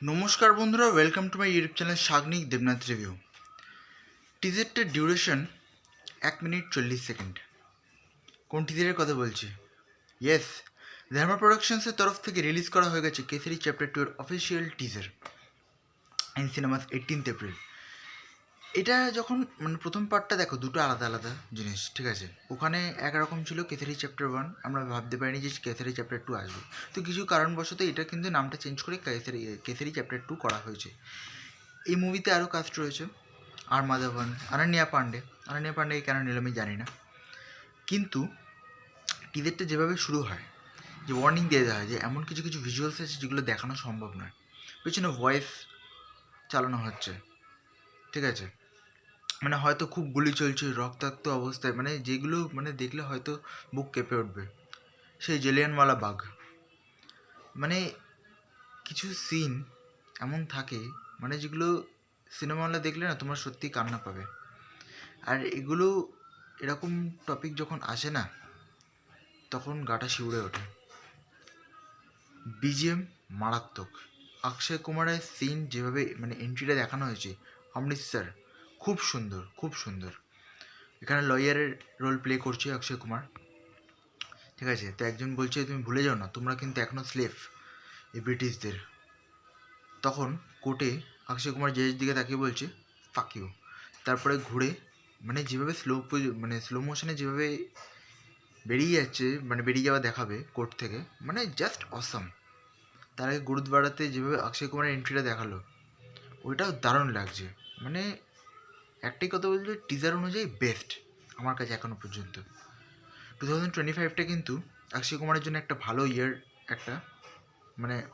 নমস্কার বন্ধুরা, welcome to my YouTube channel Sagnik Debnath review. টিজারটার ডিউরেশন 1 মিনিট 40 সেকেন্ড। কোন টিজারের কথা বলছি? ইয়েস, ধর্মা প্রোডাকশনসের তরফ থেকে রিলিজ করা হয়ে গেছে কেসারি চ্যাপ্টার 2 এর official teaser in cinemas 18th April. এটা যখন প্রথম পার্টটা দেখো, দুটো আলাদা আলাদা জিনিস, ঠিক আছে? ওখানে একরকম ছিল কেসারি চ্যাপ্টার 1, আমরা ভাবতে পারিনি যে কেসারি চ্যাপ্টার 2 আসবে। তো কিছু কারণবশত এটা কিন্তু নামটা চেঞ্জ করে কেসারি চ্যাপ্টার 2 করা হয়েছে। এই মুভিতে আরও কাস্ট রয়েছে, আর মাধবন, অনন্যা পাণ্ডে কেন নিল আমি জানি না, কিন্তু টিজারটা যেভাবে শুরু হয়, যে ওয়ার্নিং দিয়ে দেওয়া হয় যে এমন কিছু কিছু ভিজুয়ালস আছে যেগুলো দেখানো সম্ভব নয়, পেছনে ভয়েস চালানো হচ্ছে, ঠিক আছে? হয়তো খুব গুলি চলছে, রক্তাক্ত অবস্থায়, যেগুলো দেখলে হয়তো বুক কেঁপে উঠবে, সেই জেলিয়ানওয়ালা বাগ। কিছু সিন এমন থাকে যেগুলো সিনেমা হলে দেখলে না তোমার সত্যি কান্না পাবে। আর এগুলো এরকম টপিক যখন আসে না, তখন গাটা শিউরে ওঠে। বিজিএম মারাত্মক। অক্ষয় কুমারের সিন যেভাবে এন্ট্রিটা দেখানো হয়েছে, অমৃতসর, খুব সুন্দর, খুব সুন্দর। এখানে লয়ারের রোল প্লে করছে অক্ষয় কুমার, ঠিক আছে? তো একজন বলছে তুমি ভুলে যাও না, তোমরা কিন্তু এখনও স্লেভ এই ব্রিটিশদের। তখন কোর্টে অক্ষয় কুমার জেজের দিকে তাকিয়ে বলছে ফাক ইউ। তারপরে ঘুরে যেভাবে স্লো মোশনে যেভাবে বেরিয়ে যাচ্ছে, বেরিয়ে যাওয়া দেখাবে কোর্ট থেকে, জাস্ট অসাম। তার আগে গুরুদ্বারাতে যেভাবে অক্ষয় কুমারের এন্ট্রিটা দেখালো, ওইটাও দারুণ লাগছে। একটাই কথা বলছে, টিজার অনুযায়ী বেস্ট আমার কাছে এখনও পর্যন্ত। 2025টা কিন্তু অক্ষয় কুমারের জন্য একটা ভালো ইয়ার একটা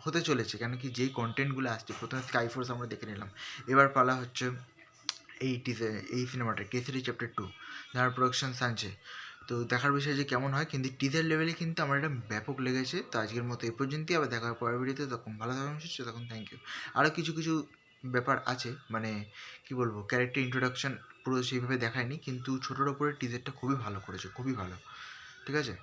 হতে চলেছে, কেন কি যেই কন্টেন্টগুলো আসছে, প্রথমে স্কাইফোর্স আমরা দেখে নিলাম, এবার পালা হচ্ছে এই সিনেমাটা কেসারি চ্যাপ্টার 2 যার প্রোডাকশন আনছে। তো দেখার বিষয় যে কেমন হয়, কিন্তু টিজার লেভেলে কিন্তু আমার এটা ব্যাপক লেগেছে। তো আজকের মতো এই পর্যন্তই, আবার দেখা পরের ভিডিওতে। তখন ভালো থাকুন, সুস্থ তখন থ্যাংক ইউ। আরও কিছু কিছু ব্যাপার আছে, কি বলবো, ক্যারেক্টার ইন্ট্রোডাকশন পুরো সেইভাবে দেখায়নি, কিন্তু ছোটোর ওপরে টিজারটা খুবই ভালো করেছে, খুবই ভালো, ঠিক আছে?